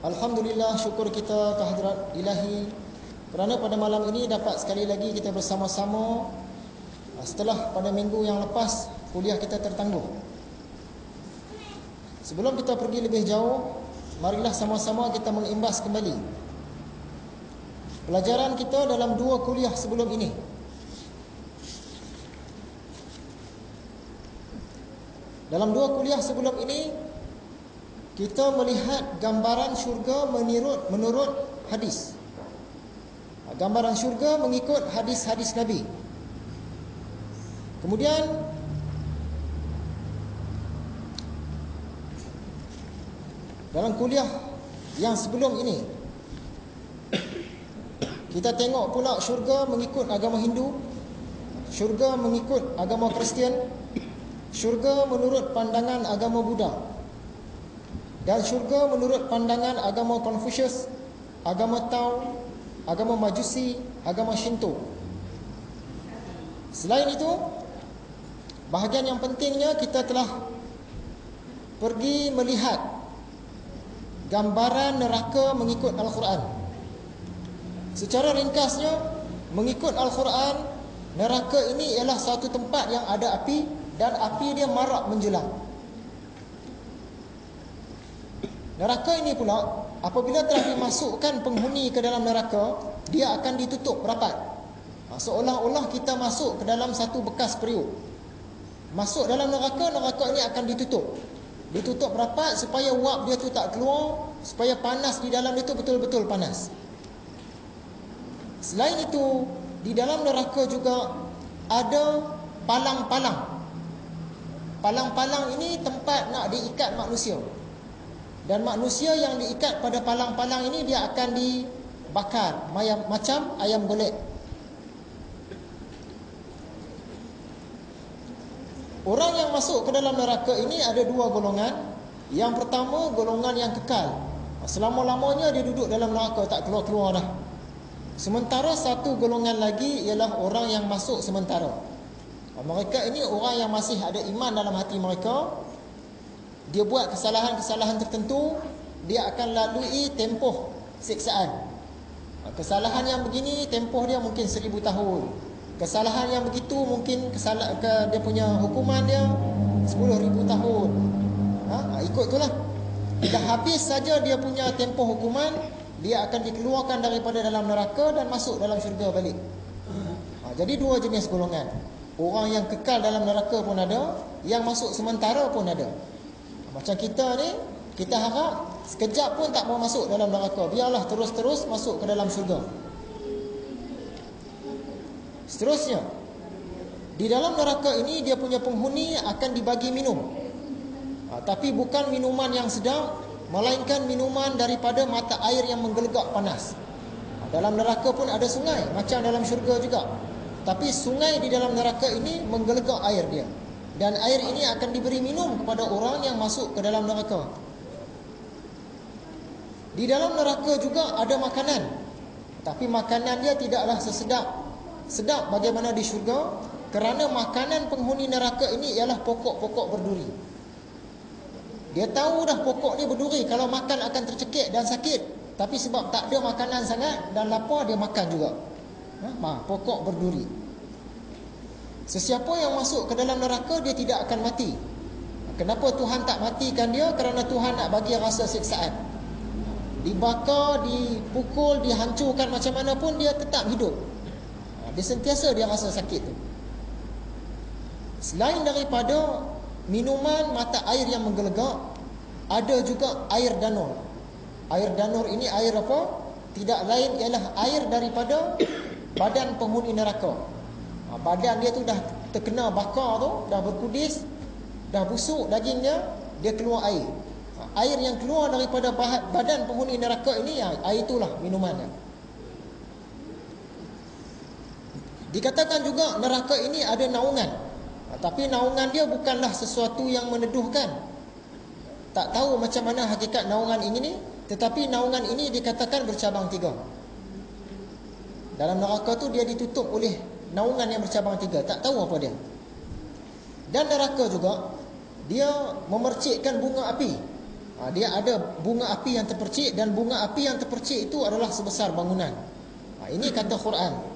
Alhamdulillah, syukur kita kehadrat Ilahi kerana pada malam ini dapat sekali lagi kita bersama-sama setelah pada minggu yang lepas kuliah kita tertangguh. Sebelum kita pergi lebih jauh, marilah sama-sama kita mengimbas kembali pelajaran kita dalam dua kuliah sebelum ini. Dalam dua kuliah sebelum ini, kita melihat gambaran syurga menurut hadis. Gambaran syurga mengikut hadis-hadis Nabi. Kemudian dalam kuliah yang sebelum ini, kita tengok pula syurga mengikut agama Hindu, syurga mengikut agama Kristian, syurga menurut pandangan agama Buddha, dan syurga menurut pandangan agama Confucius, agama Tao, agama Majusi, agama Shinto. Selain itu, bahagian yang pentingnya kita telah pergi melihat gambaran neraka mengikut Al-Quran. Secara ringkasnya, mengikut Al-Quran, neraka ini ialah satu tempat yang ada api, dan api dia marak menjelang. Neraka ini pula, apabila telah dimasukkan penghuni ke dalam neraka, dia akan ditutup rapat. Seolah-olah kita masuk ke dalam satu bekas periuk. Masuk dalam neraka, neraka ini akan ditutup. Ditutup rapat supaya wap dia tu tak keluar, supaya panas di dalam itu betul-betul panas. Selain itu, di dalam neraka juga ada palang-palang. Palang-palang ini tempat nak diikat manusia. Dan manusia yang diikat pada palang-palang ini dia akan dibakar macam ayam golek. Orang yang masuk ke dalam neraka ini ada dua golongan. Yang pertama, golongan yang kekal. Selama-lamanya dia duduk dalam neraka, tak keluar-keluar dah. Sementara satu golongan lagi ialah orang yang masuk sementara. Mereka ini orang yang masih ada iman dalam hati mereka. Dia buat kesalahan-kesalahan tertentu, dia akan lalui tempoh siksaan. Kesalahan yang begini, tempoh dia mungkin 1000 tahun. Kesalahan yang begitu mungkin dia punya hukuman dia 10,000 tahun. Ikut itulah. Dah habis saja dia punya tempoh hukuman, dia akan dikeluarkan daripada dalam neraka dan masuk dalam syurga balik. Jadi dua jenis golongan. Orang yang kekal dalam neraka pun ada, yang masuk sementara pun ada. Macam kita ni, kita harap sekejap pun tak mau masuk dalam neraka. Biarlah terus-terus masuk ke dalam syurga. Seterusnya, di dalam neraka ini dia punya penghuni akan dibagi minum. Tapi bukan minuman yang sedap, melainkan minuman daripada mata air yang menggelegak panas. Dalam neraka pun ada sungai, macam dalam syurga juga. Tapi sungai di dalam neraka ini menggelegak air dia. Dan air ini akan diberi minum kepada orang yang masuk ke dalam neraka. Di dalam neraka juga ada makanan. Tapi makanan dia tidaklah sedap bagaimana di syurga, kerana makanan penghuni neraka ini ialah pokok-pokok berduri. Dia tahu dah pokok ni berduri, kalau makan akan tercekik dan sakit. Tapi sebab tak ada makanan sangat dan lapar, dia makan juga. Pokok berduri. Sesiapa yang masuk ke dalam neraka, dia tidak akan mati. Kenapa Tuhan tak matikan dia? Kerana Tuhan nak bagi rasa siksaan. Dibakar, dipukul, dihancurkan macam mana pun, dia tetap hidup. Dia sentiasa dia rasa sakit tu. Selain daripada minuman mata air yang menggelegak, ada juga air danur. Air danur ini air apa? Tidak lain ialah air daripada badan penghuni neraka. Badan dia tu dah terkena bakar tu, dah berkudis, dah busuk dagingnya, dia keluar air. Air yang keluar daripada badan penghuni neraka ini, air itulah minumannya. Dikatakan juga neraka ini ada naungan. Tapi naungan dia bukanlah sesuatu yang meneduhkan. Tak tahu macam mana hakikat naungan ini, tetapi naungan ini dikatakan bercabang 3. Dalam neraka tu dia ditutup oleh naungan yang bercabang 3, tak tahu apa dia. Dan neraka juga dia memercikkan bunga api. Dia ada bunga api yang terpercik, dan bunga api yang terpercik itu adalah sebesar bangunan. Ini kata Quran.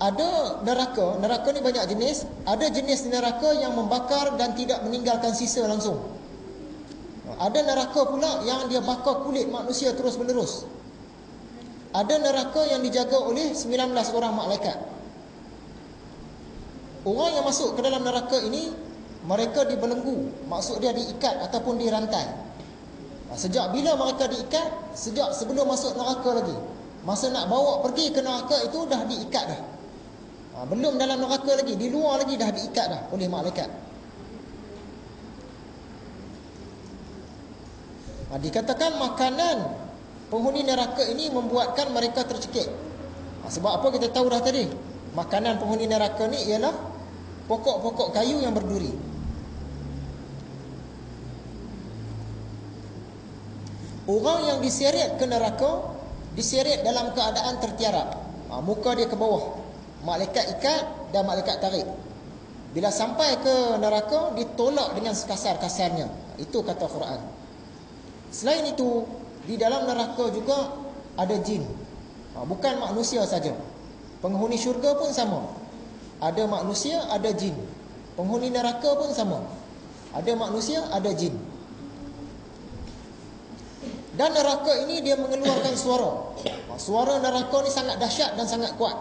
Ada neraka, neraka ni banyak jenis. Ada jenis neraka yang membakar dan tidak meninggalkan sisa langsung. Ada neraka pula yang dia bakar kulit manusia terus menerus. Ada neraka yang dijaga oleh 19 orang malaikat. Orang yang masuk ke dalam neraka ini, mereka dibelenggu, maksud dia diikat ataupun dirantai. Sejak bila mereka diikat? Sejak sebelum masuk neraka lagi. Masa nak bawa pergi ke neraka itu dah diikat dah. Belum dalam neraka lagi, di luar lagi dah diikat dah oleh malaikat. Dikatakan makanan penghuni neraka ini membuatkan mereka tercekik. Sebab apa kita tahu dah tadi? Makanan penghuni neraka ni ialah pokok-pokok kayu yang berduri. Orang yang diseret ke neraka, diseret dalam keadaan tertiarap. Muka dia ke bawah. Malaikat ikat dan malaikat tarik. Bila sampai ke neraka, ditolak dengan sekasar-kasarnya. Itu kata Quran. Selain itu, di dalam neraka juga ada jin. Bukan manusia saja. Penghuni syurga pun sama. Ada manusia, ada jin. Penghuni neraka pun sama. Ada manusia, ada jin. Dan neraka ini dia mengeluarkan suara. Suara neraka ni sangat dahsyat dan sangat kuat.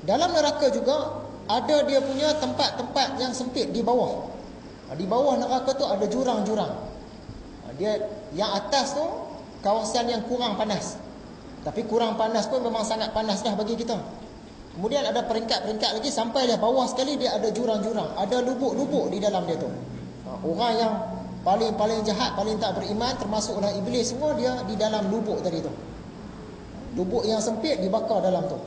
Dalam neraka juga ada dia punya tempat-tempat yang sempit di bawah. Di bawah neraka tu ada jurang-jurang. Dia yang atas tu kawasan yang kurang panas. Tapi kurang panas pun memang sangat panas dah bagi kita. Kemudian ada peringkat-peringkat lagi, sampai dah bawah sekali dia ada jurang-jurang, ada lubuk-lubuk di dalam dia tu. Orang yang paling jahat, paling tak beriman, termasuklah iblis semua, dia di dalam lubuk tadi tu. Lubuk yang sempit dibakar dalam tu.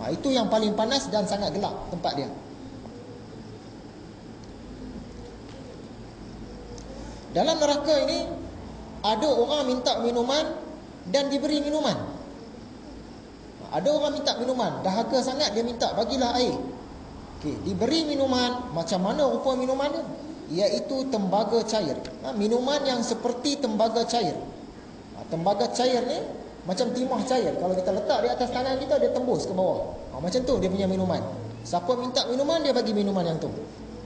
Itu yang paling panas dan sangat gelap tempat dia. Dalam neraka ini ada orang minta minuman dan diberi minuman. Ada orang minta minuman, dahaga sangat dia minta, bagilah air. Diberi minuman, macam mana rupa minuman dia? Iaitu tembaga cair. Minuman yang seperti tembaga cair. Tembaga cair ni macam timah cair. Kalau kita letak di atas tangan kita, dia tembus ke bawah. Macam tu dia punya minuman. Siapa minta minuman, dia bagi minuman yang tu.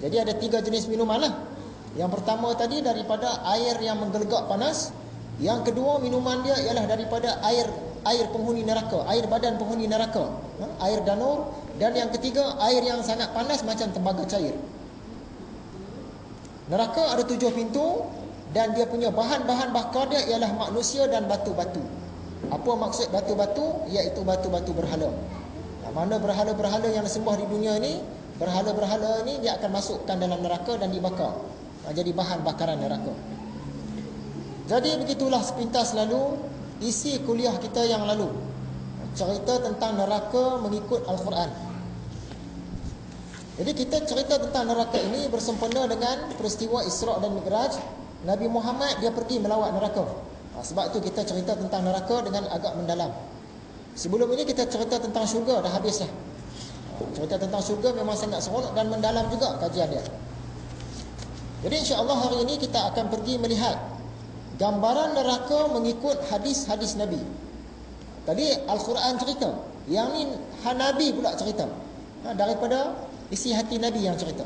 Jadi ada 3 jenis minuman lah. Yang pertama tadi daripada air yang menggelegak panas. Yang kedua minuman dia ialah daripada air penghuni neraka, air badan penghuni neraka, air danur. Dan yang ketiga air yang sangat panas macam tembaga cair. Neraka ada 7 pintu, dan dia punya bahan-bahan bakar dia ialah manusia dan batu-batu. Apa maksud batu-batu? Iaitu batu-batu berhala. Mana berhala-berhala yang disembah di dunia ni, berhala-berhala ni dia akan masukkan dalam neraka dan dibakar. Jadi bahan bakaran neraka. Jadi begitulah sepintas lalu isi kuliah kita yang lalu. Cerita tentang neraka mengikut Al-Quran. Jadi kita cerita tentang neraka ini bersempena dengan peristiwa Isra' dan Mi'raj. Nabi Muhammad dia pergi melawat neraka. Sebab itu kita cerita tentang neraka dengan agak mendalam. Sebelum ini kita cerita tentang syurga, dah habis dah. Cerita tentang syurga memang sangat seronok dan mendalam juga kajian dia. Jadi insya-Allah hari ini kita akan pergi melihat gambaran neraka mengikut hadis-hadis Nabi. Tadi Al-Quran cerita, yang ni Nabi pula cerita. Daripada isi hati Nabi yang cerita.